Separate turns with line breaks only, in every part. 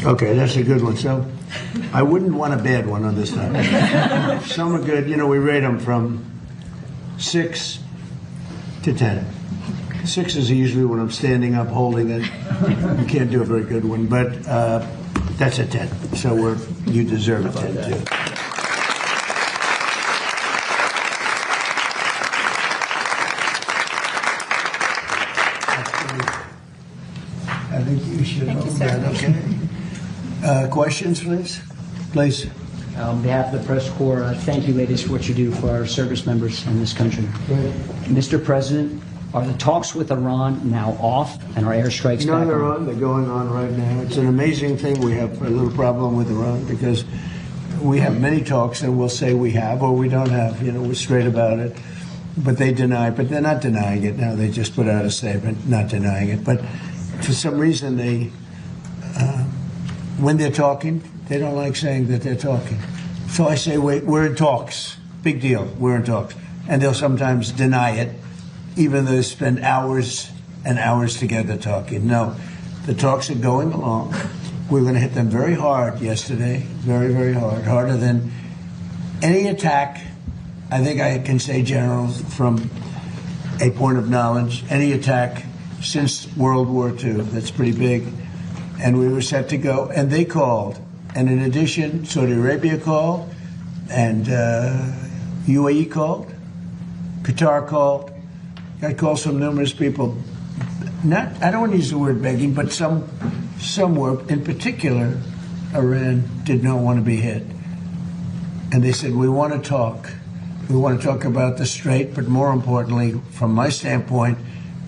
Okay, that's a good one. So I wouldn't want a bad one on this time. Some are good. You know, we rate them from 6 to 10. 6 is usually when I'm standing up holding it. You can't do a very good one, but that's a 10. So you deserve a 10 too. I think you should hold that, okay? Questions, please? Please.
On behalf of the press corps, thank you, ladies, for what you do for our service members in this country. Mr. President, are the talks with Iran now off and our airstrikes
No,
back
they're
on?
on. They're going on right now. It's an amazing thing. We have a little problem with Iran because we have many talks and we'll say we have or we don't have. You know, we're straight about it. But they deny, but they're not denying it now. They just put out a statement not denying it. But for some reason, when they're talking, they don't like saying that they're talking. So I say, wait, we're in talks. Big deal. We're in talks. And they'll sometimes deny it, even though they spend hours and hours together talking. No, the talks are going along. We're going to hit them very hard yesterday, very, very hard, harder than any attack. I think I can say, General, from a point of knowledge, any attack since World War II. That's pretty big. And we were set to go, and they called. And in addition, Saudi Arabia called, and UAE called, Qatar called. I called from numerous people. I don't want to use the word begging, but some were. In particular, Iran did not want to be hit. And they said, we want to talk. We want to talk about the Strait, but more importantly, from my standpoint,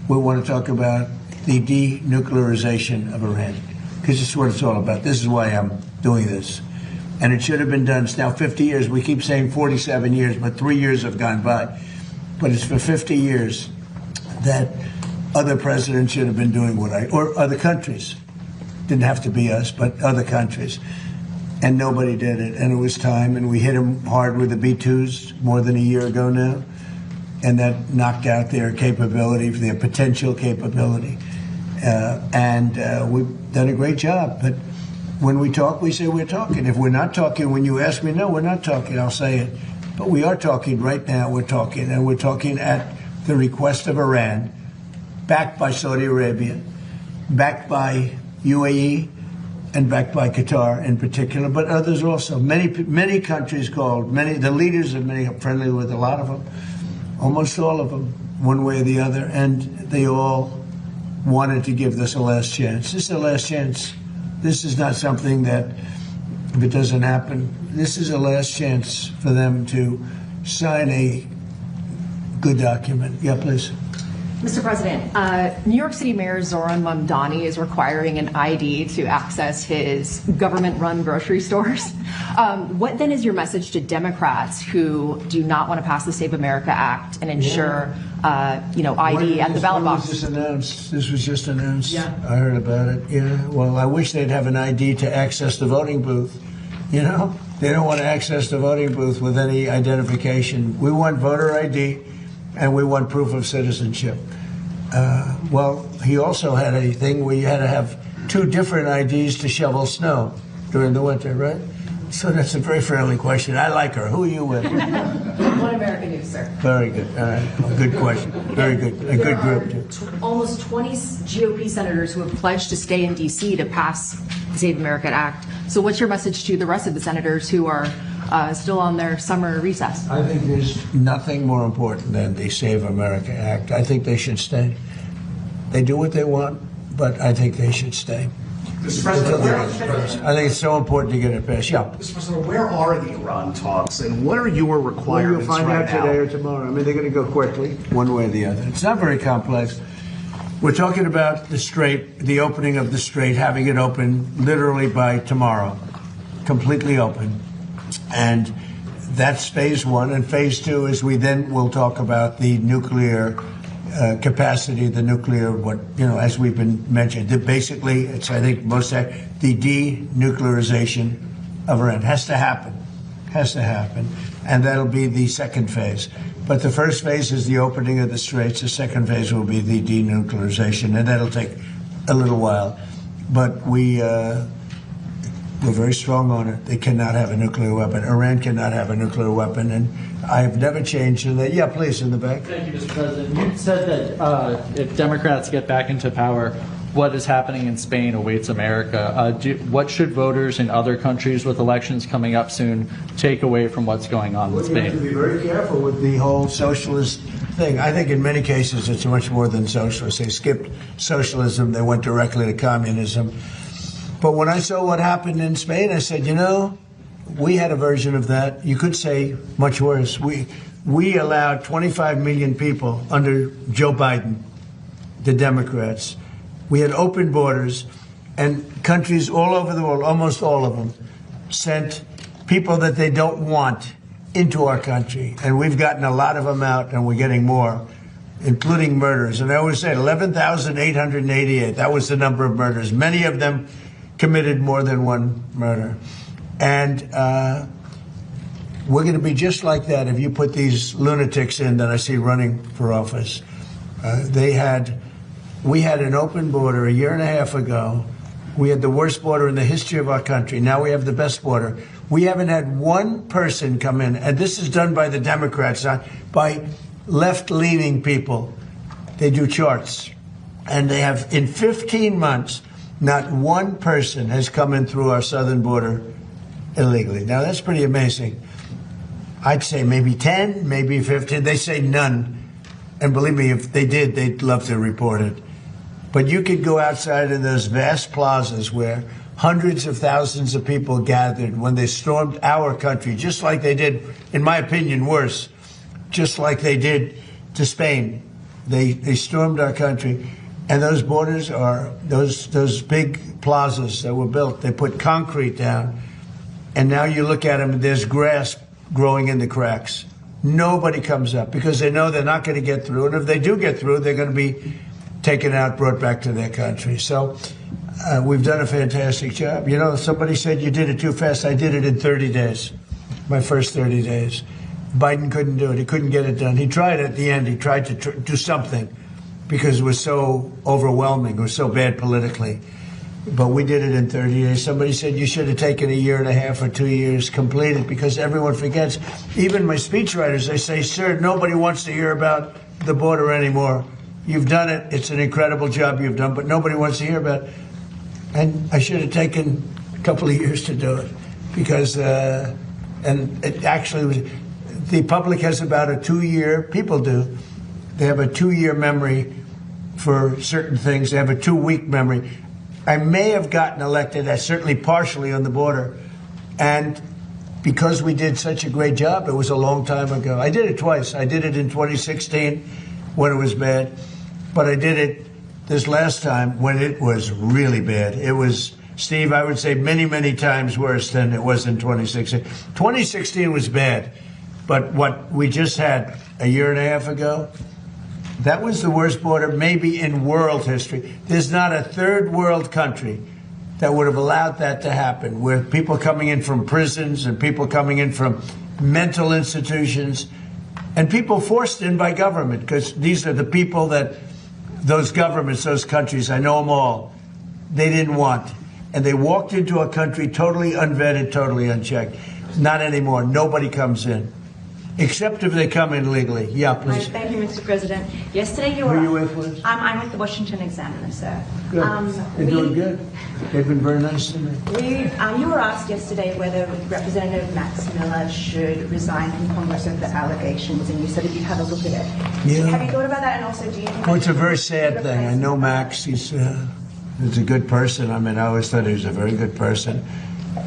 we want to talk about the denuclearization of Iran, because it's what it's all about. This is why I'm doing this. And it should have been done. It's now 50 years. We keep saying 47 years, but 3 years have gone by. But it's for 50 years that other presidents should have been doing or other countries. Didn't have to be us, but other countries. And nobody did it. And it was time. And we hit them hard with the B-2s more than a year ago now. And that knocked out their capability, their potential capability. And we've done a great job. But when we talk, we say we're talking. If we're not talking, when you ask me, no, we're not talking, I'll say it. But we are talking right now. We're talking. And we're talking at the request of Iran, backed by Saudi Arabia, backed by UAE, and backed by Qatar in particular, but others also. Many countries called. The leaders of many are friendly with a lot of them, almost all of them, one way or the other, and they all wanted to give this a last chance. This is a last chance. This is not something that, if it doesn't happen, this is a last chance for them to sign a good document. Yeah, please.
Mr. President, New York City Mayor Zoran Mamdani is requiring an ID to access his government-run grocery stores. What then is your message to Democrats who do not want to pass the Save America Act and ensure, ID at the ballot box?
This was just announced.
Yeah.
I heard about it. Yeah. Well, I wish they'd have an ID to access the voting booth. You know, they don't want to access the voting booth with any identification. We want voter ID. And we want proof of citizenship. Well, he also had a thing where you had to have 2 different IDs to shovel snow during the winter, right? So that's a very friendly question. I like her. Who are you with?
One American News, sir.
Very good. All right. Good question. Very good. A good group, too.
Almost 20 GOP senators who have pledged to stay in D.C. to pass the Save America Act. So what's your message to the rest of the senators who are still on their summer recess?
I think there's nothing more important than the Save America Act. I think they should stay. They do what they want, but I think they should stay.
Mr. President,
I think it's so important to get it passed. Yeah.
Mr. President, where are the Iran talks, and what are your
Well,
requirements
you'll find
right
out
now?
today or tomorrow. I mean, they're going to go quickly, one way or the other. It's not very complex. We're talking about the Strait, the opening of the Strait, having it open literally by tomorrow, completely open. And that's phase 1. And phase 2 is we then will talk about the nuclear capacity, the nuclear, as we've been mentioned. Basically, it's, I think, the denuclearization of Iran has to happen. And that'll be the second phase. But the first phase is the opening of the Straits. The second phase will be the denuclearization, and that'll take a little while. But we We're very strong on it. They cannot have a nuclear weapon. Iran cannot have a nuclear weapon, and I have never changed in that. Yeah, please, in the back.
Thank you, Mr. President. You said that if Democrats get back into power, what is happening in Spain awaits America. What should voters in other countries with elections coming up soon take away from what's going on in
You have to
Spain?
be very careful with the whole socialist thing. I think in many cases it's much more than socialist. They skipped socialism, they went directly to communism. But when I saw what happened in Spain, I said, we had a version of that. You could say much worse. We allowed 25 million people under Joe Biden, the Democrats. We had open borders, and countries all over the world, almost all of them, sent people that they don't want into our country. And we've gotten a lot of them out, and we're getting more, including murders. And I always said 11,888. That was the number of murders. Many of them committed more than one murder. And we're going to be just like that if you put these lunatics in that I see running for office. We had an open border a year and a half ago. We had the worst border in the history of our country. Now we have the best border. We haven't had one person come in, and this is done by the Democrats, not by left-leaning people. They do charts. And they have, in 15 months, not one person has come in through our southern border illegally. Now, that's pretty amazing. I'd say maybe 10, maybe 15. They say none. And believe me, if they did, they'd love to report it. But you could go outside in those vast plazas where hundreds of thousands of people gathered when they stormed our country, just like they did, in my opinion, worse, just like they did to Spain. They stormed our country. And those borders are those big plazas that were built. They put concrete down. And now you look at them, and there's grass growing in the cracks. Nobody comes up because they know they're not going to get through. And if they do get through, they're going to be taken out, brought back to their country. So we've done a fantastic job. Somebody said you did it too fast. I did it in 30 days, my first 30 days. Biden couldn't do it. He couldn't get it done. He tried at the end. He tried to do something because it was so overwhelming. It was so bad politically. But we did it in 30 days. Somebody said you should have taken a year and a half or 2 years, completed, because everyone forgets. Even my speechwriters, they say, sir, nobody wants to hear about the border anymore. You've done it. It's an incredible job you've done, but nobody wants to hear about it. And I should have taken a couple of years to do it because, and it actually was, the public has about a 2-year, people do, they have a 2-year memory for certain things. They have a 2-week memory. I may have gotten elected, certainly partially on the border. And because we did such a great job, it was a long time ago. I did it twice. I did it in 2016 when it was bad. But I did it this last time when it was really bad. It was, Steve, I would say many, many times worse than it was in 2016. 2016 was bad. But what we just had a year and a half ago, that was the worst border maybe in world history. There's not a third world country that would have allowed that to happen, where people coming in from prisons and people coming in from mental institutions and people forced in by government, because these are the people that those governments, those countries, I know them all, they didn't want. And they walked into a country totally unvetted, totally unchecked. Not anymore. Nobody comes in. Except if they come in legally. Yeah, please.
Thank you, Mr. President. Yesterday you
Who
were...
are you with, please?
I'm with the Washington Examiner, sir.
Good. They're doing good. They've been very nice to me.
You were asked yesterday whether Representative Max Miller should resign from Congress over the allegations, and you said that you'd have a look at it.
Yeah.
Have you thought about that? And also, do you think...
Well, it's a very sad thing. I know Max. He's a good person. I mean, I always thought he was a very good person.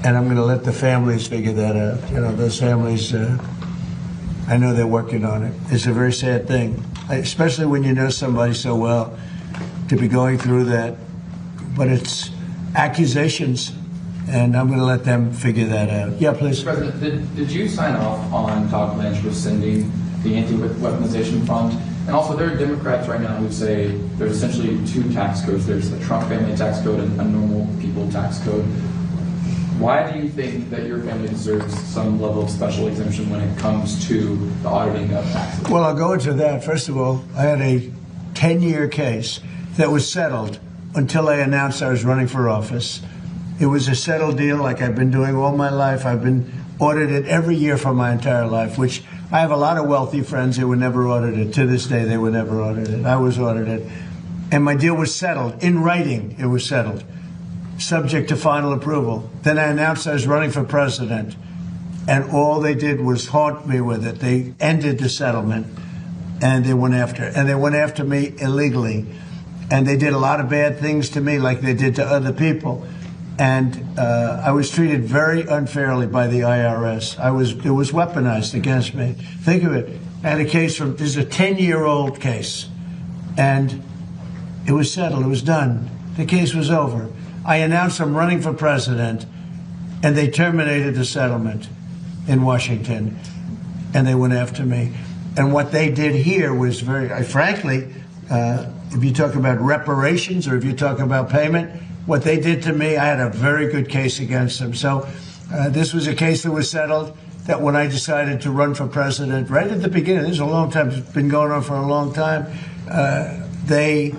And I'm going to let the families figure that out. Those families... I know they're working on it. It's a very sad thing, especially when you know somebody so well, to be going through that. But it's accusations, and I'm going to let them figure that out. Yeah, please.
President, did you sign off on Todd Blanche rescinding the anti-weaponization fund? And also, there are Democrats right now who say there's essentially 2 tax codes. There's a Trump family tax code and a normal people tax code. Why do you think that your family deserves some level of special exemption when it comes to the auditing of taxes?
Well, I'll go into that. First of all, I had a 10-year case that was settled until I announced I was running for office. It was a settled deal like I've been doing all my life. I've been audited every year for my entire life, which I have a lot of wealthy friends who were never audited. To this day, they were never audited. I was audited. And my deal was settled. In writing, it was settled, subject to final approval. Then I announced I was running for president, and all they did was haunt me with it. They ended the settlement, and they went after me illegally. And they did a lot of bad things to me like they did to other people. And I was treated very unfairly by the IRS. It was weaponized against me. Think of it. I had a case this is a 10-year-old case. And it was settled. It was done. The case was over. I announced I'm running for president, and they terminated the settlement in Washington, and they went after me. And what they did here was frankly, if you talk about reparations or if you talk about payment, what they did to me, I had a very good case against them. So this was a case that was settled, that when I decided to run for president, right at the beginning, this is a long time, it's been going on for a long time, they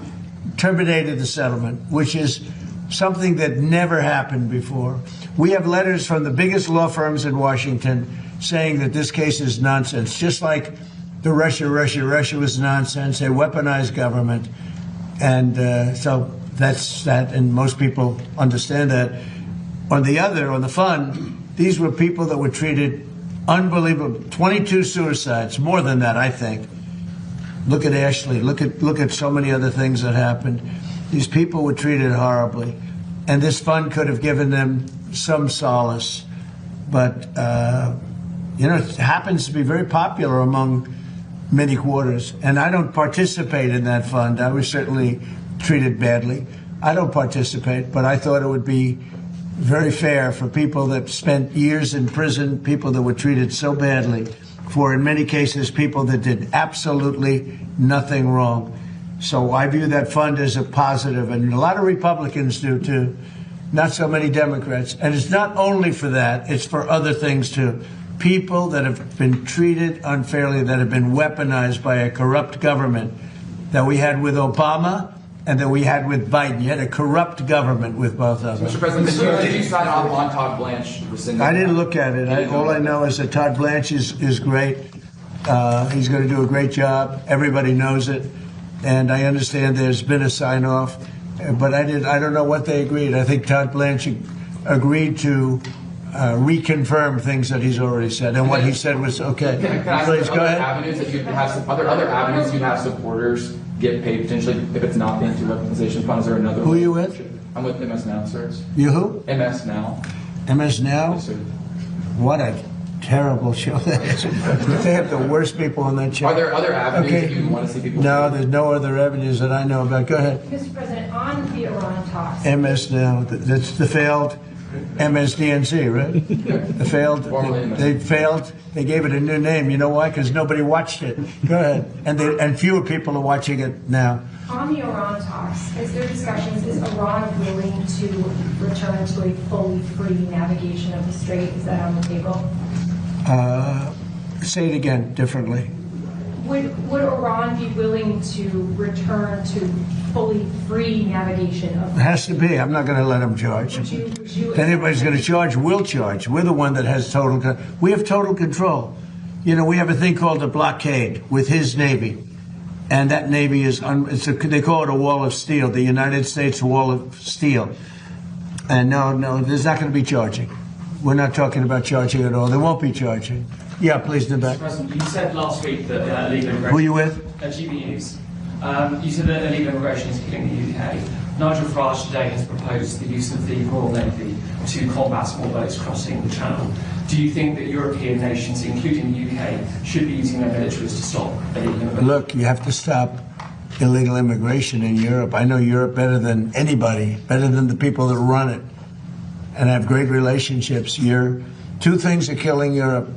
terminated the settlement, which is something that never happened before. We have letters from the biggest law firms in Washington saying that this case is nonsense, just like the Russia was nonsense. They weaponized government. And so that's that, and most people understand that. On the fund, these were people that were treated unbelievable. 22 suicides, more than that, I think. Look at Ashley. Look at so many other things that happened. These people were treated horribly, and this fund could have given them some solace. But it happens to be very popular among many quarters, and I don't participate in that fund. I was certainly treated badly. I don't participate, but I thought it would be very fair for people that spent years in prison, people that were treated so badly, for in many cases people that did absolutely nothing wrong. So I view that fund as a positive, and a lot of Republicans do too, not so many Democrats. And it's not only for that, it's for other things too. People that have been treated unfairly, that have been weaponized by a corrupt government that we had with Obama and that we had with Biden. You had a corrupt government with both of them.
Mr. President, did you sign off on Todd Blanche rescinding?
I didn't look at it. All I know is that Todd Blanche is great. He's going to do a great job. Everybody knows it. And I understand there's been a sign-off. But I don't know what they agreed. I think Todd Blanche agreed to reconfirm things that he's already said. And what he said was okay.
Can I
Please go ahead.
Avenues that you'd have, other avenues you'd have supporters get paid potentially if it's not the anti-weaponization fund? Is there another?
Who are you with?
I'm with MS Now, sir.
You who?
MS Now.
MS Now?
Yes, sir.
What a terrible show that is. They have the worst people on that show.
Are there other avenues that you want to see people?
No, there's no other avenues that I know about. Go ahead.
Mr. President, on the Iran talks.
MS Now. That's the failed MSDNC, right? The failed. They failed. They gave it a new name. You know why? Because nobody watched it. Go ahead. And fewer people are watching it now.
On the Iran talks, is there discussions, is Iran willing to return to a fully free navigation of the strait? Is that on the table?
Say it again differently.
Would Iran be willing to return to fully free navigation of
It has to be. I'm not going to let them charge.
Would you
If anybody's going to charge, we'll charge. We're the one that has total control. We have total control. You know, we have a thing called a blockade with his Navy. And that Navy is, they call it a wall of steel, the United States wall of steel. And no, there's not going to be charging. We're not talking about charging at all. There won't be charging. Yeah, please, in the back.
President, you said last week that illegal immigration...
Who are you with?
GBUs. You said that illegal immigration is killing the UK. Nigel Farage today has proposed the use of the Royal Navy to combat small boats crossing the Channel. Do you think that European nations, including the UK, should be using their militaries to stop illegal immigration?
Look, you have to stop illegal immigration in Europe. I know Europe better than anybody, better than the people that run it. And I have great relationships. Two things are killing Europe.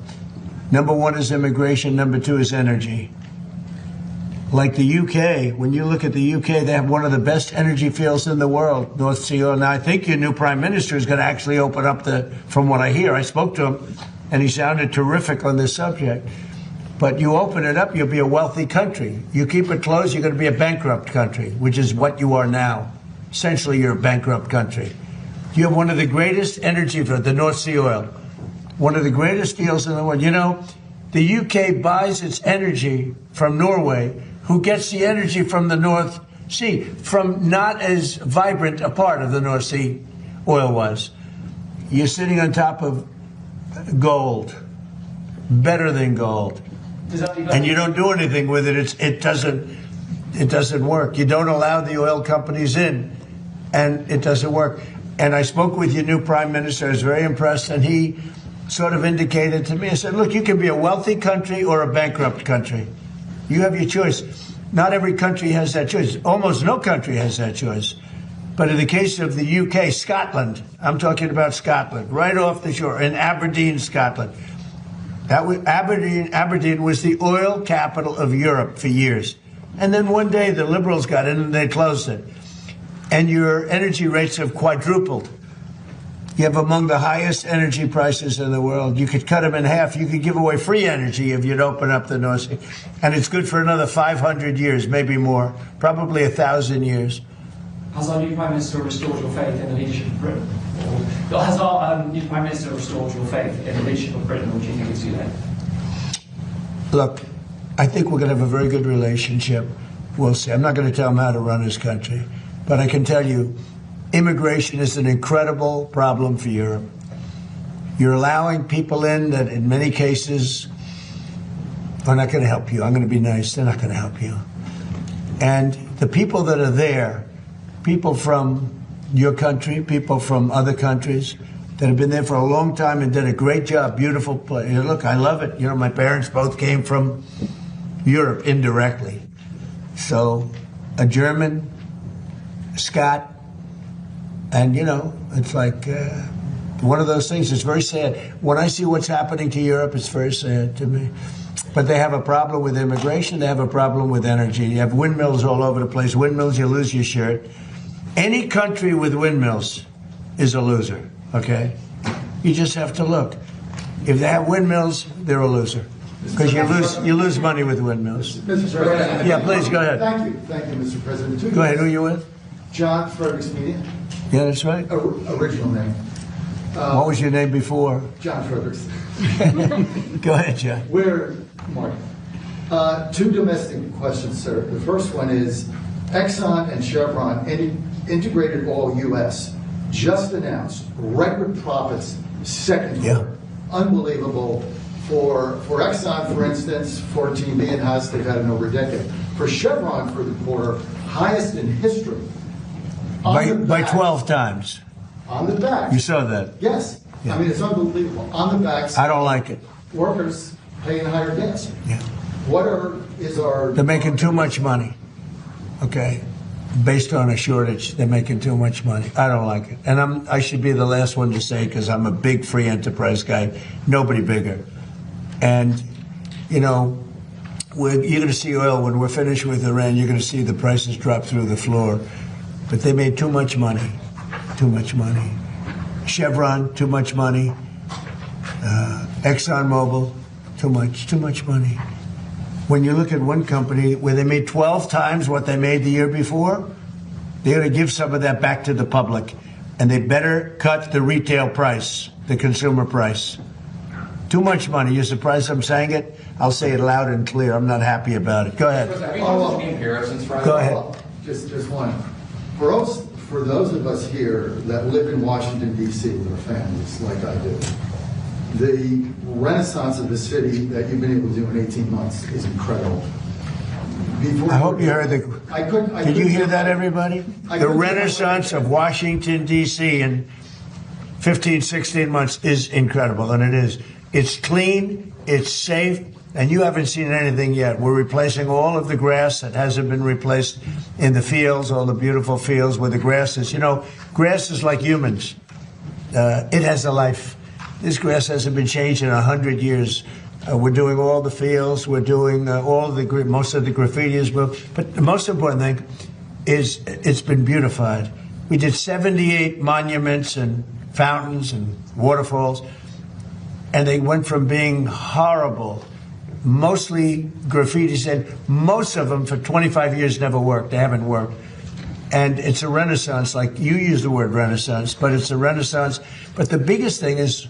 Number one is immigration. Number two is energy. Like the UK, when you look at the UK, they have one of the best energy fields in the world, North Sea oil. Now, I think your new prime minister is going to actually open up from what I hear, I spoke to him, and he sounded terrific on this subject. But you open it up, you'll be a wealthy country. You keep it closed, you're going to be a bankrupt country, which is what you are now. Essentially, you're a bankrupt country. You have one of the greatest energy for the North Sea oil, one of the greatest deals in the world. You know, the UK buys its energy from Norway, who gets the energy from the North Sea, from not as vibrant a part of the North Sea oil was. You're sitting on top of gold, better than gold, and you don't do anything with it. It doesn't work. You don't allow the oil companies in, and it doesn't work. And I spoke with your new prime minister. I was very impressed, and he sort of indicated to me, I said, look, you can be a wealthy country or a bankrupt country. You have your choice. Not every country has that choice. Almost no country has that choice. But in the case of the UK, Scotland, I'm talking about Scotland, right off the shore, in Aberdeen, Scotland. Aberdeen was the oil capital of Europe for years. And then one day the Liberals got in and they closed it. And your energy rates have quadrupled. You have among the highest energy prices in the world. You could cut them in half. You could give away free energy if you'd open up the North Sea. And it's good for another 500 years, maybe more, probably 1,000 years.
Has our new Prime Minister restored your faith in the leadership of Britain? Or has our new Prime Minister restored your faith in the leadership of Britain, or do you think it's too late?
Look, I think we're going to have a very good relationship. We'll see. I'm not going to tell him how to run his country. But I can tell you, immigration is an incredible problem for Europe. You're allowing people in that in many cases are not going to help you. I'm going to be nice. They're not going to help you. And the people that are there, people from your country, people from other countries that have been there for a long time and did a great job, beautiful place. You know, look, I love it. You know, my parents both came from Europe indirectly. So a German, Scott, and, you know, it's like one of those things. It's very sad. When I see what's happening to Europe, it's very sad to me. But they have a problem with immigration. They have a problem with energy. You have windmills all over the place. Windmills, you lose your shirt. Any country with windmills is a loser, okay? You just have to look. If they have windmills, they're a loser. Because you lose money with windmills.
Mr. President.
Yeah, please, go ahead.
Thank you, Mr. President.
Go ahead, who are you with?
John Fredericks Media.
Yeah, that's right.
Original name.
What was your name before?
John Fredericks.
Go ahead, John.
Two domestic questions, sir. The first one is Exxon and Chevron, Integrated Oil U.S., just announced record profits second quarter. Unbelievable. For Exxon, for instance, 14 billion has they've had in over a decade. For Chevron for the quarter, highest in history.
By 12 times.
On the back.
You saw that?
Yes.
Yeah.
I mean, it's unbelievable. On the backs.
I don't like it.
Workers paying higher gas.
Yeah.
They're
making too much money. Okay. Based on a shortage, they're making too much money. I don't like it. And I should be the last one to say, because I'm a big free enterprise guy, nobody bigger. And, you know, you're going to see oil, when we're finished with Iran, you're going to see the prices drop through the floor. But they made too much money. Too much money. Chevron, too much money. ExxonMobil, too much money. When you look at one company where they made 12 times what they made the year before, they're going to give some of that back to the public. And they better cut the retail price, the consumer price. Too much money. You're surprised I'm saying it? I'll say it loud and clear. I'm not happy about it. Go ahead. Go ahead.
Just one. For those of us here that live in Washington, D.C. with our families, like I do, the renaissance of the city that you've been able to do in 18 months is incredible.
I hope you heard Did you hear that, everybody? The renaissance of Washington, D.C. in 15, 16 months is incredible, and it is. It's clean, it's safe, and you haven't seen anything yet. We're replacing all of the grass that hasn't been replaced in the fields, all the beautiful fields where the grass is. You know, grass is like humans. It has a life. This grass hasn't been changed in 100 years. We're doing all the fields. We're doing most of the graffiti is moved. But the most important thing is it's been beautified. We did 78 monuments and fountains and waterfalls, and they went from being horrible, mostly graffitis, and most of them for 25 years never worked. They haven't worked. And it's a renaissance, like you use the word renaissance, but it's a renaissance. But the biggest thing is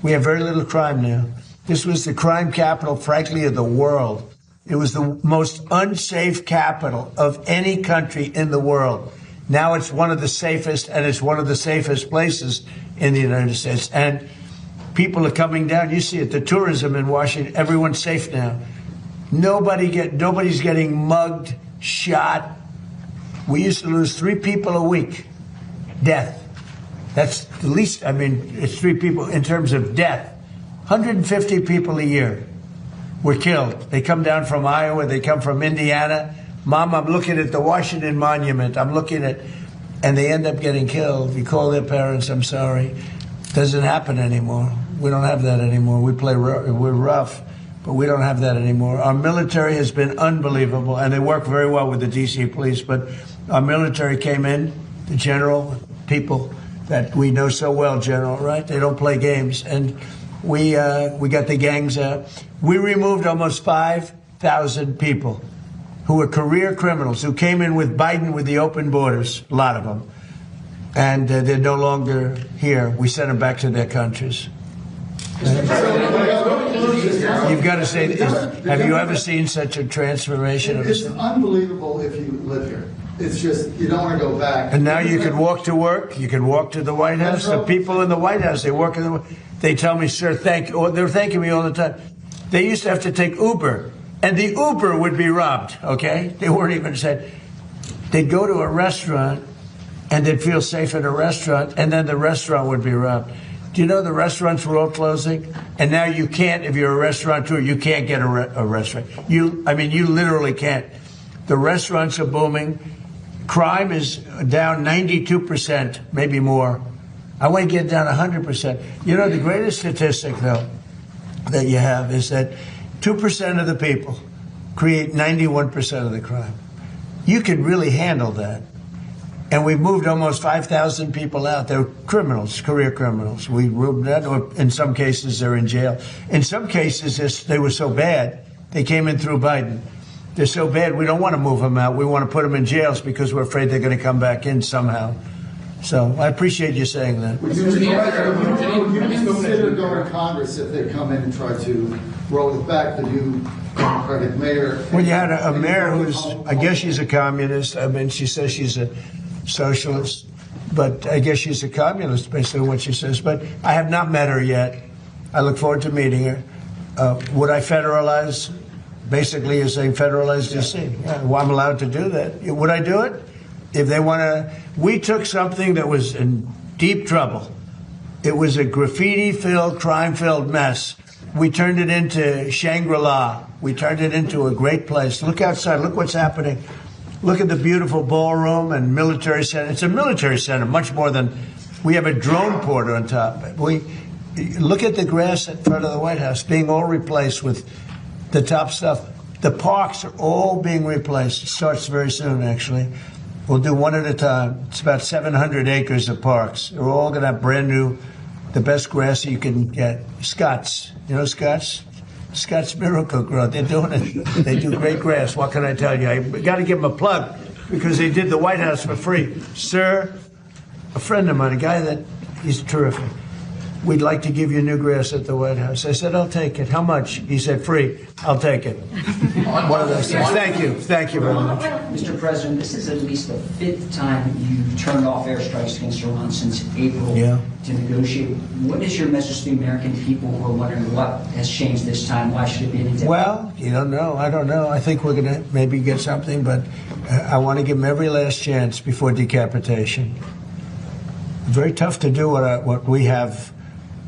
we have very little crime now. This was the crime capital, frankly, of the world. It was the most unsafe capital of any country in the world. Now it's one of the safest, and it's one of the safest places in the United States. And people are coming down. You see it, the tourism in Washington, everyone's safe now. Nobody's getting mugged, shot. We used to lose 3 people a week, death. That's the least, I mean, it's 3 people in terms of death. 150 people a year were killed. They come down from Iowa, they come from Indiana. Mom, I'm looking at the Washington Monument. I'm looking at, and they end up getting killed. You call their parents, I'm sorry. Doesn't happen anymore. We don't have that anymore. We're rough, but we don't have that anymore. Our military has been unbelievable, and they work very well with the D.C. police, but our military came in, the general people that we know so well, General, right? They don't play games. And we got the gangs out. We removed almost 5,000 people who were career criminals, who came in with Biden with the open borders, a lot of them. And they're no longer here. We sent them back to their countries. You've got to say, have you ever seen such a transformation?
It's unbelievable if you live here. It's just, you don't want to go back.
And now you can walk to work. You can walk to the White House. The people in the White House, they work in the. They tell me, sir, thank you. They're thanking me all the time. They used to have to take Uber, and the Uber would be robbed. Okay, they weren't even said. They'd go to a restaurant, and they'd feel safe at a restaurant, and then the restaurant would be robbed. Do you know the restaurants were all closing? And now you can't, if you're a restaurateur, you can't get a restaurant. You literally can't. The restaurants are booming. Crime is down 92%, maybe more. I want to get down 100%. You know, the greatest statistic, though, that you have is that 2% of the people create 91% of the crime. You can really handle that. And we've moved almost 5,000 people out. They're criminals, career criminals. We moved that, or in some cases, they're in jail. In some cases, they were so bad, they came in through Biden. They're so bad, we don't want to move them out. We want to put them in jails because we're afraid they're going to come back in somehow. So I appreciate you saying that.
Would you consider going to Congress if they come in and try to roll it back, the new Democratic mayor?
Well, you had a mayor who's, I guess she's a communist. I mean, she says she's a socialist, but I guess she's a communist based on what she says. But I have not met her yet. I look forward to meeting her. Would I federalize? Basically, you're saying federalize D.C. Yeah, well, I'm allowed to do that. Would I do it? If they want to, we took something that was in deep trouble. It was a graffiti-filled, crime-filled mess. We turned it into Shangri-La. We turned it into a great place. Look outside. Look what's happening. Look at the beautiful ballroom and military center. It's a military center, much more than, we have a drone port on top. Look at the grass in front of the White House being all replaced with the top stuff. The parks are all being replaced. It starts very soon, actually. We'll do one at a time. It's about 700 acres of parks. They're all going to have brand new, the best grass you can get. Scots. You know Scots? Scots Miracle-Gro. They're doing it. They do great grass. What can I tell you? I got to give them a plug because they did the White House for free. Sir, a friend of mine, a guy that, he's terrific. We'd like to give you new grass at the White House. I said, I'll take it. How much? He said, free. I'll take it. One of those things. Thank you. Thank you very much.
Mr. President, this is at least the 5th time you've turned off airstrikes against Iran since April to negotiate. What is your message to the American people who are wondering what has changed this time? Why should it be any different?
Well, you don't know. I don't know. I think we're going to maybe get something, but I want to give them every last chance before decapitation. Very tough to do what we have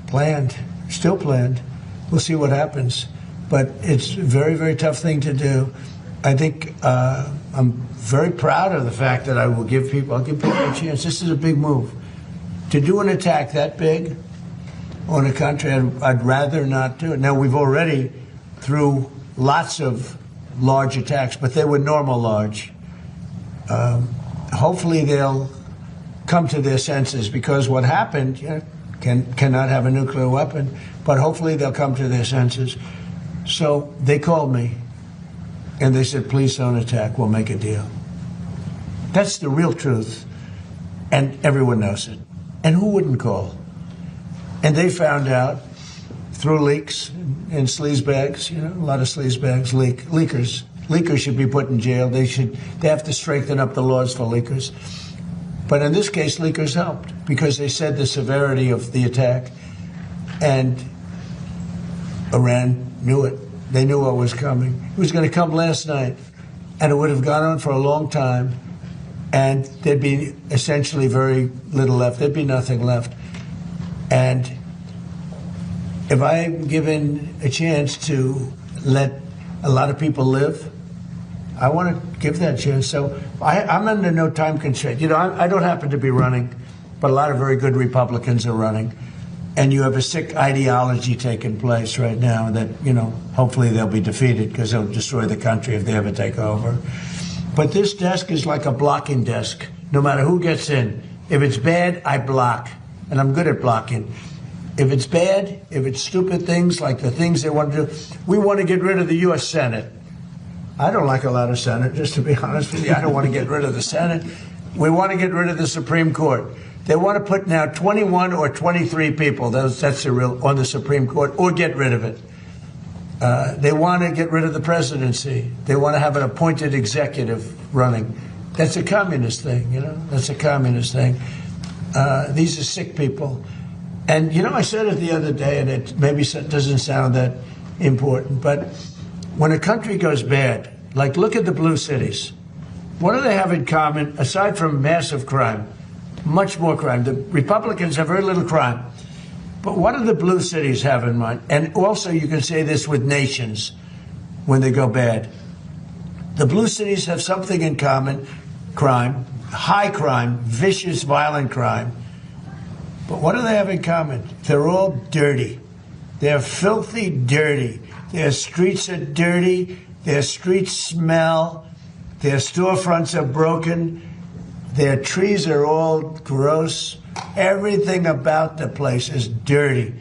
planned, still planned. We'll see what happens. But it's a very, very tough thing to do. I think I'm very proud of the fact that I'll give people a chance. This is a big move. To do an attack that big on a country, I'd rather not do it. Now, we've already, through lots of large attacks, but they were normal large. Hopefully they'll come to their senses, because what happened, cannot have a nuclear weapon, but hopefully they'll come to their senses. So they called me and they said, please don't attack, we'll make a deal. That's the real truth. And everyone knows it. And who wouldn't call? And they found out through leaks and sleazebags, a lot of sleazebags, leakers. Leakers should be put in jail. They have to strengthen up the laws for leakers. But in this case, leakers helped because they said the severity of the attack. And Iran knew it. They knew what was coming. It was going to come last night, and it would have gone on for a long time, and there'd be essentially very little left. There'd be nothing left. And if I'm given a chance to let a lot of people live, I want to give that chance. So I'm under no time constraint. I don't happen to be running, but a lot of very good Republicans are running. And you have a sick ideology taking place right now that, hopefully they'll be defeated because they'll destroy the country if they ever take over. But this desk is like a blocking desk, no matter who gets in. If it's bad, I block. And I'm good at blocking. If it's bad, if it's stupid things like the things they want to do, we want to get rid of the U.S. Senate. I don't like a lot of Senate, just to be honest with you. I don't want to get rid of the Senate. We want to get rid of the Supreme Court. They want to put now 21 or 23 people, that's the real, on the Supreme Court, or get rid of it. They want to get rid of the presidency. They want to have an appointed executive running. That's a communist thing, That's a communist thing. These are sick people. And, I said it the other day, and it maybe doesn't sound that important, but when a country goes bad, like look at the blue cities, what do they have in common, aside from massive crime? Much more crime. The Republicans have very little crime. But what do the blue cities have in mind? And also you can say this with nations when they go bad. The blue cities have something in common, crime, high crime, vicious, violent crime. But what do they have in common? They're all dirty. They're filthy dirty. Their streets are dirty. Their streets smell. Their storefronts are broken. Their trees are all gross. Everything about the place is dirty.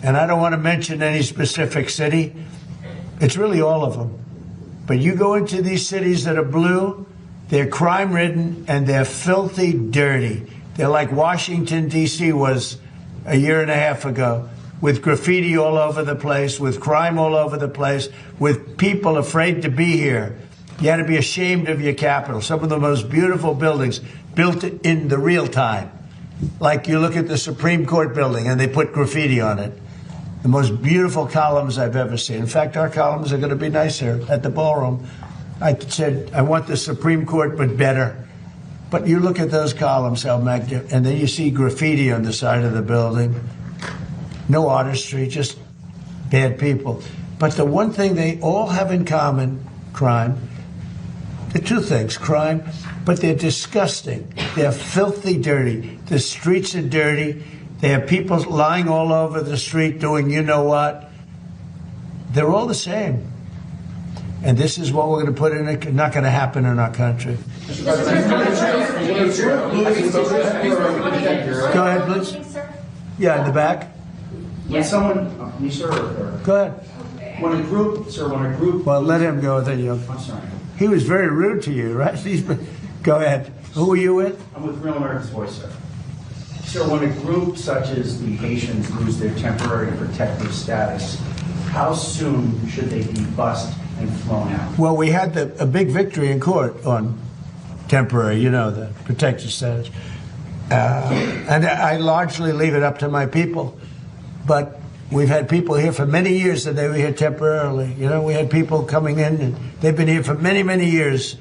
And I don't want to mention any specific city. It's really all of them. But you go into these cities that are blue, they're crime-ridden, and they're filthy dirty. They're like Washington, D.C. was a year and a half ago, with graffiti all over the place, with crime all over the place, with people afraid to be here. You had to be ashamed of your capital. Some of the most beautiful buildings built in the real time. Like you look at the Supreme Court building and they put graffiti on it. The most beautiful columns I've ever seen. In fact, our columns are going to be nicer at the ballroom. I said, I want the Supreme Court, but better. But you look at those columns, how magnificent, and then you see graffiti on the side of the building. No artistry, just bad people. But the one thing they all have in common, crime. The two things, crime, but they're disgusting. They're filthy dirty. The streets are dirty. They have people lying all over the street doing you know what. They're all the same. And this is what we're going to put in it. Not going to happen in our country. Go ahead, please. Yeah, in the back.
When someone, me, sir, or,
Go ahead.
when a group.
Well, let him go. Then you.
I'm sorry.
He was very rude to you, right? Go ahead. Who are you with?
I'm with Real America's Voice, sir. Sir, when a group such as the Haitians lose their temporary protective status, how soon should they be bussed and flown out?
Well, we had a big victory in court on temporary, the protected status. And I largely leave it up to my people. But we've had people here for many years and they were here temporarily. We had people coming in and they've been here for many, many years.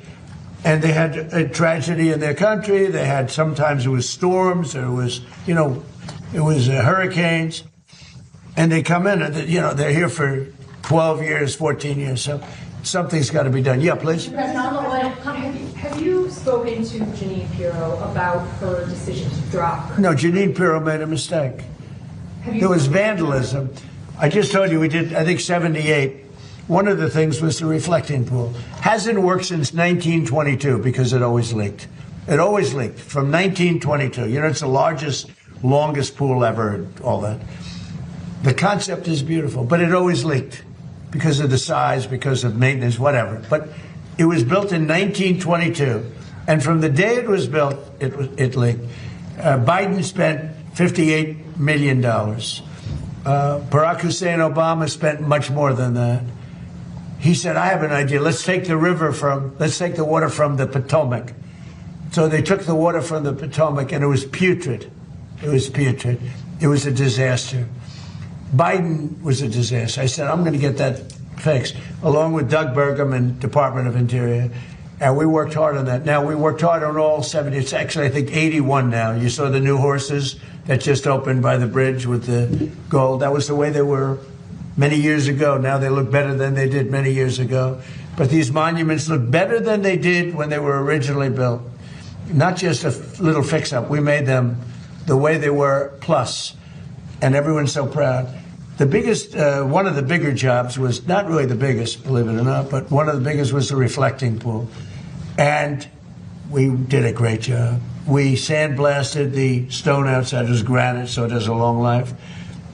And they had a tragedy in their country. They had, sometimes it was storms, or it was, it was hurricanes. And they come in and, they're here for 12 years, 14 years. So something's got to be done. Yeah, please.
Have you spoken to Jeanine Pirro about her decision to drop?
No, Jeanine Pirro made a mistake. There was vandalism. I just told you we did, I think, 78. One of the things was the reflecting pool. Hasn't worked since 1922 because it always leaked. It always leaked from 1922. It's the largest, longest pool ever and all that. The concept is beautiful, but it always leaked because of the size, because of maintenance, whatever. But it was built in 1922. And from the day it was built, it leaked. Biden spent $58 million. Barack Hussein Obama spent much more than that. He said, I have an idea. Let's take the water from the Potomac. So they took the water from the Potomac, and it was putrid. It was putrid. It was a disaster. Biden was a disaster. I said, I'm going to get that fixed, along with Doug Burgum and Department of Interior. And we worked hard on that. Now, we worked hard on all 70. It's actually, I think, 81 now. You saw the new horses that just opened by the bridge with the gold. That was the way they were many years ago. Now they look better than they did many years ago. But these monuments look better than they did when they were originally built. Not just a little fix-up. We made them the way they were, plus. And everyone's so proud. The biggest, one of the bigger jobs was, not really the biggest, believe it or not, but one of the biggest was the reflecting pool. And we did a great job. We sandblasted the stone outside. It was granite, so it has a long life.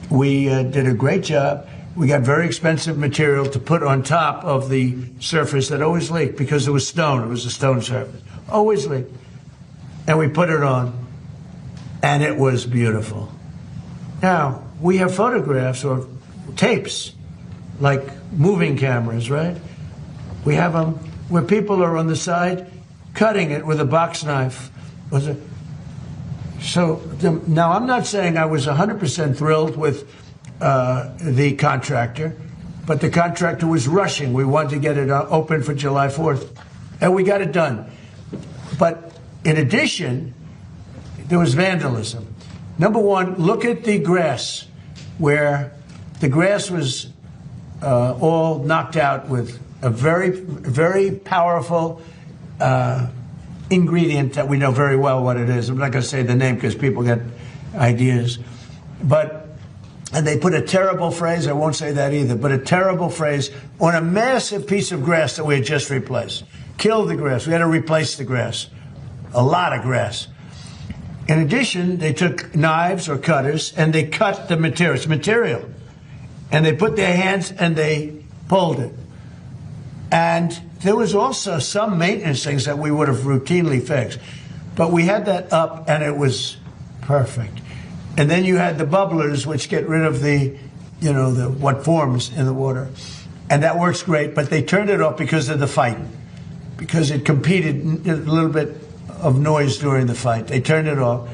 We did a great job. We got very expensive material to put on top of the surface that always leaked because it was stone. It was a stone surface. Always leaked. And we put it on, and it was beautiful. Now, we have photographs or tapes, like moving cameras, right? We have them where people are on the side cutting it with a box knife. Now, I'm not saying I was 100% thrilled with the contractor, but the contractor was rushing. We wanted to get it open for July 4th, and we got it done. But in addition, there was vandalism. Number one, look at the grass, where the grass was all knocked out with a very, very powerful ingredient that we know very well what it is. I'm not going to say the name because people get ideas. And they put a terrible phrase, I won't say that either, but a terrible phrase on a massive piece of grass that we had just replaced. Killed the grass. We had to replace the grass. A lot of grass. In addition, they took knives or cutters and they cut the material. It's material. And they put their hands and they pulled it. And there was also some maintenance things that we would have routinely fixed. But we had that up and it was perfect. And then you had the bubblers, which get rid of the what forms in the water. And that works great, but they turned it off because of the fight. Because it competed a little bit of noise during the fight. They turned it off.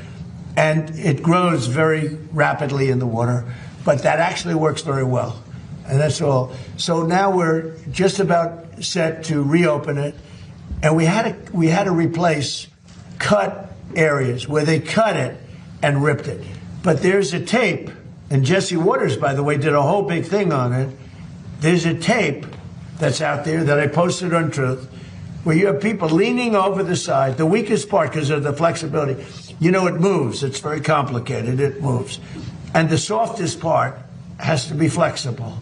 And it grows very rapidly in the water, but that actually works very well. And that's all. So now we're just about set to reopen it. And we had to replace cut areas where they cut it and ripped it. But there's a tape, and Jesse Waters, by the way, did a whole big thing on it. There's a tape that's out there that I posted on Truth, where you have people leaning over the side, the weakest part because of the flexibility. You know, it moves. It's very complicated. It moves. And the softest part has to be flexible.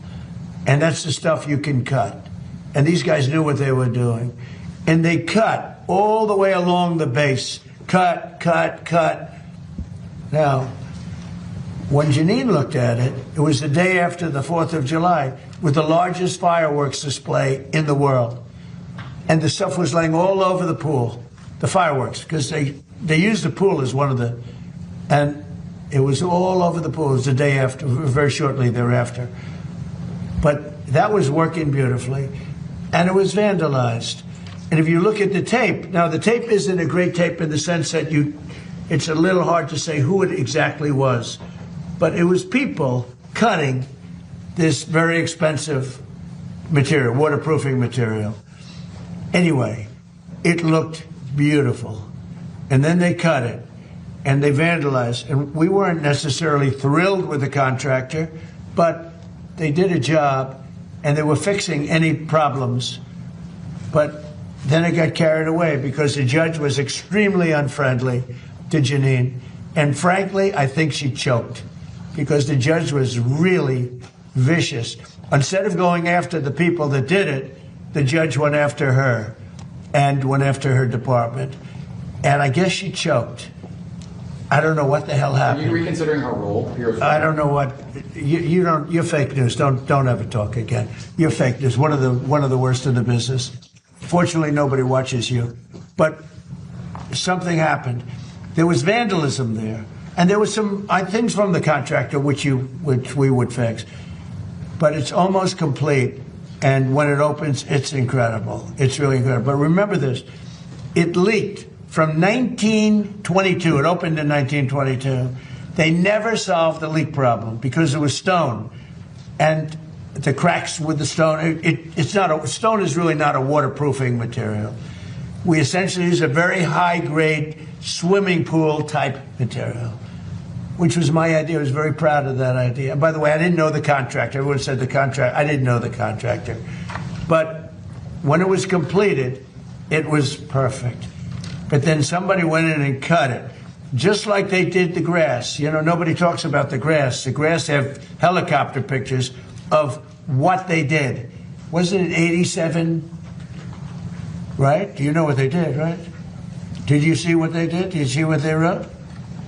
And that's the stuff you can cut. And these guys knew what they were doing. And they cut all the way along the base. Cut, cut, cut. Now, when Janine looked at it, it was the day after the 4th of July with the largest fireworks display in the world. And the stuff was laying all over the pool, the fireworks, because they used the pool as one of the, and it was all over the pool. It was the day after, very shortly thereafter. But that was working beautifully, and it was vandalized. And if you look at the tape, now the tape isn't a great tape in the sense that it's a little hard to say who it exactly was. But it was people cutting this very expensive material, waterproofing material. Anyway, it looked beautiful. And then they cut it, and they vandalized. And we weren't necessarily thrilled with the contractor, but they did a job, and they were fixing any problems. But then it got carried away because the judge was extremely unfriendly to Janine. And frankly, I think she choked because the judge was really vicious. Instead of going after the people that did it, the judge went after her and went after her department. And I guess she choked. I don't know what the hell happened.
Are you reconsidering her role?
I don't know what you don't. You're fake news. Don't ever talk again. You're fake news. One of the worst in the business. Fortunately, nobody watches you. But something happened. There was vandalism there, and there was some things from the contractor which we would fix. But it's almost complete, and when it opens, it's incredible. It's really incredible. But remember this: it leaked from 1922. It opened in 1922. They never solved the leak problem because it was stone, and the cracks with the stone. Stone is really not a waterproofing material. We essentially use a very high-grade swimming pool type material, which was my idea. I was very proud of that idea. And by the way, I didn't know the contractor. Everyone said the contractor. I didn't know the contractor. But when it was completed, it was perfect. But then somebody went in and cut it, just like they did the grass. You know, nobody talks about the grass. The grass have helicopter pictures of what they did. Wasn't it 87? Right? Do you know what they did, right? Did you see what they did? Did you see what they wrote?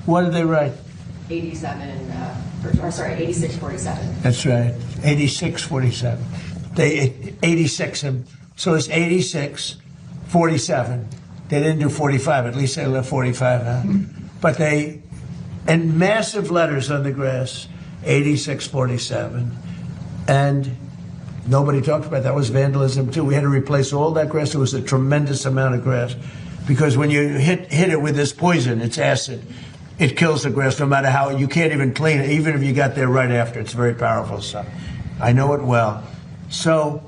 What did they write?
8647.
That's right. 8647. They 86 them. So it's 8647. They didn't do 45. At least they left 45 out. But they, and massive letters on the grass, 8647. And nobody talked about that. That was vandalism too. We had to replace all that grass. It was a tremendous amount of grass. Because when you hit it with this poison, it's acid, it kills the grass no matter how, you can't even clean it, even if you got there right after. It's very powerful stuff. I know it well. So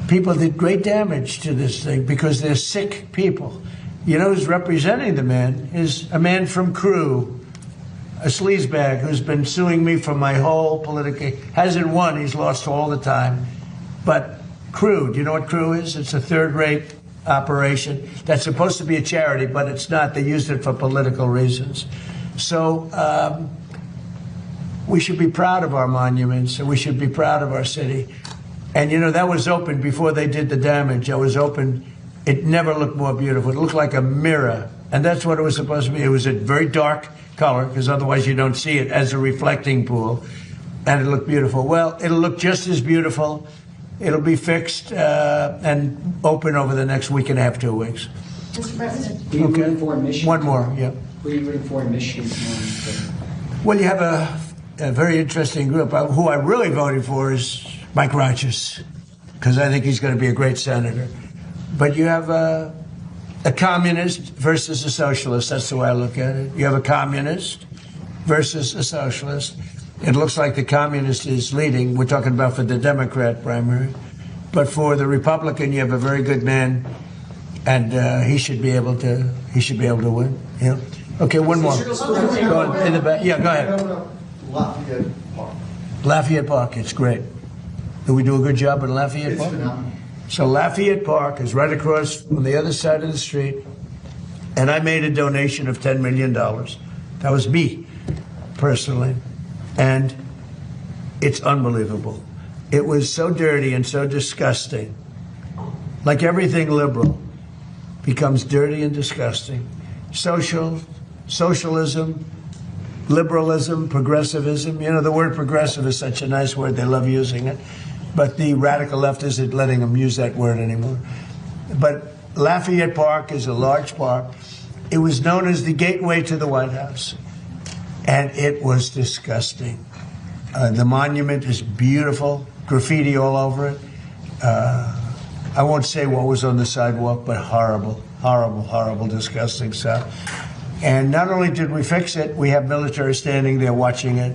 people did great damage to this thing because they're sick people. You know who's representing the man is a man from Crew, a sleazebag who's been suing me for my whole political, hasn't won, he's lost all the time. But Crew, do you know what Crew is? It's a third-rate operation that's supposed to be a charity, but it's not. They used it for political reasons. So we should be proud of our monuments, and we should be proud of our city. And, you know, that was opened before they did the damage. It was opened. It never looked more beautiful. It looked like a mirror, and that's what it was supposed to be. It was a very dark color, because otherwise you don't see it as a reflecting pool, and it looked beautiful. Well, it'll look just as beautiful. It'll be fixed and open over the next week and a half, 2 weeks.
Mr. President.
Who are you rooting for in Michigan?
One more, yeah.
Who are you rooting for in Michigan?
Well, you have a very interesting group. Who I really voted for is Mike Rogers, because I think he's going to be a great senator. But you have a communist versus a socialist. That's the way I look at it. You have a communist versus a socialist. It looks like the communist is leading. We're talking about for the Democrat primary. But for the Republican, you have a very good man, and he should be able to win. Yeah. Okay, one more. Go on, in the back. Yeah, go ahead.
Lafayette Park.
Lafayette Park, it's great. Do we do a good job at Lafayette
It's
Park?
phenomenal.
So Lafayette Park is right across on the other side of the street, and I made a donation of $10 million. That was me, personally. And it's unbelievable. It was so dirty and so disgusting. Like everything liberal becomes dirty and disgusting. Socialism, liberalism, progressivism. You know, the word progressive is such a nice word. They love using it. But the radical left isn't letting them use that word anymore. But Lafayette Park is a large park. It was known as the gateway to the White House. And it was disgusting. The monument is beautiful, graffiti all over it. I won't say what was on the sidewalk, but horrible, horrible, horrible, disgusting stuff. And not only did we fix it, we have military standing there watching it.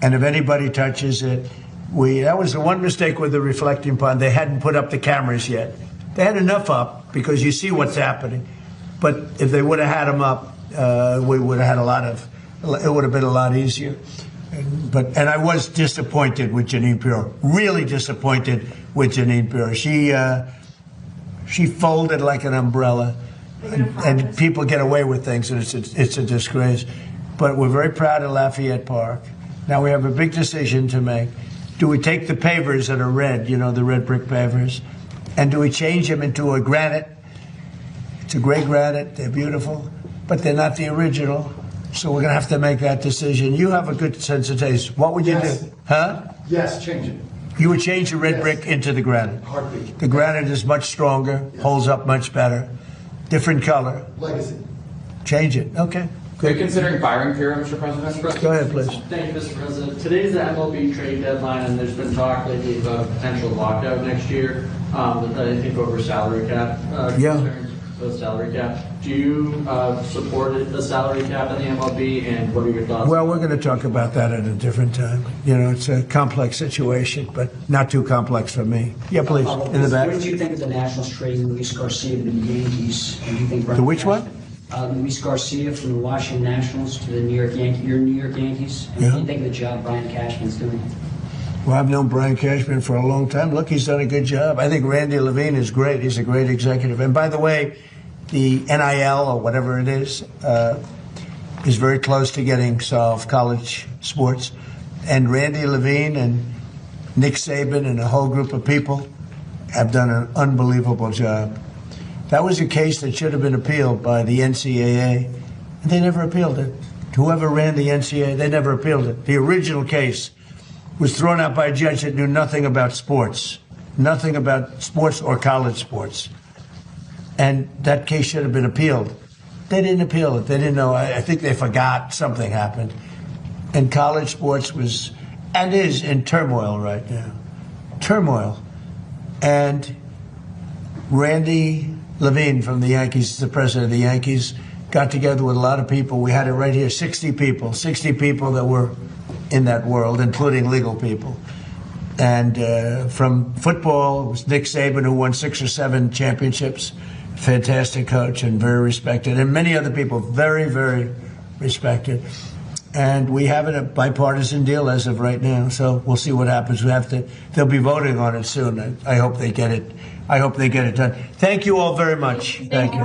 And if anybody touches it, that was the one mistake with the reflecting pond. They hadn't put up the cameras yet. They had enough up because you see what's happening. But if they would have had them up, we would have had it would have been a lot easier. And I was disappointed with Jeanine Pirro, really disappointed with Jeanine Pirro. She folded like an umbrella, and people get away with things, and it's a disgrace. But we're very proud of Lafayette Park. Now we have a big decision to make. Do we take the pavers that are red, you know, the red brick pavers, and do we change them into a granite? It's a gray granite, they're beautiful, but they're not the original. So we're going to have to make that decision. You have a good sense of taste. What would you do? Huh?
Yes, change it.
You would change the red
Yes.
brick into the granite.
Heartbeat.
The granite is much stronger, holds up much better, different color.
Legacy.
Change it. Okay.
Are you considering firing Pura, Mr. President?
Go ahead, please.
Thank you, Mr. President. Today's the MLB trade deadline, and there's been talk lately about a potential lockout next year. I think over salary cap.
Yeah.
Concerns about salary cap. Do you support a salary cap in the MLB, and what are your thoughts?
Well, we're going to talk about that at a different time. You know, it's a complex situation, but not too complex for me. Yeah, please, in the back.
What did you think of the Nationals trading Luis Garcia to the Yankees? And do you think
The which one?
Luis Garcia from the Washington Nationals to the New York Yankees. And what do you think of the job Brian Cashman's doing?
Well, I've known Brian Cashman for a long time. Look, he's done a good job. I think Randy Levine is great. He's a great executive. And by the way, the NIL or whatever it is very close to getting solved, college sports. And Randy Levine and Nick Saban and a whole group of people have done an unbelievable job. That was a case that should have been appealed by the NCAA, and they never appealed it. Whoever ran the NCAA, they never appealed it. The original case was thrown out by a judge that knew nothing about sports or college sports. And that case should have been appealed. They didn't appeal it. They didn't know. I think they forgot something happened. And college sports was and is in turmoil right now. Turmoil. And Randy Levine from the Yankees, the president of the Yankees, got together with a lot of people. We had it right here, 60 people that were in that world, including legal people. And from football, it was Nick Saban, who won 6 or 7 championships. Fantastic coach and very respected. And many other people, very, very respected. And we have a bipartisan deal as of right now. So we'll see what happens. They'll be voting on it soon. I hope they get it. I hope they get it done. Thank you all very much. Thank you.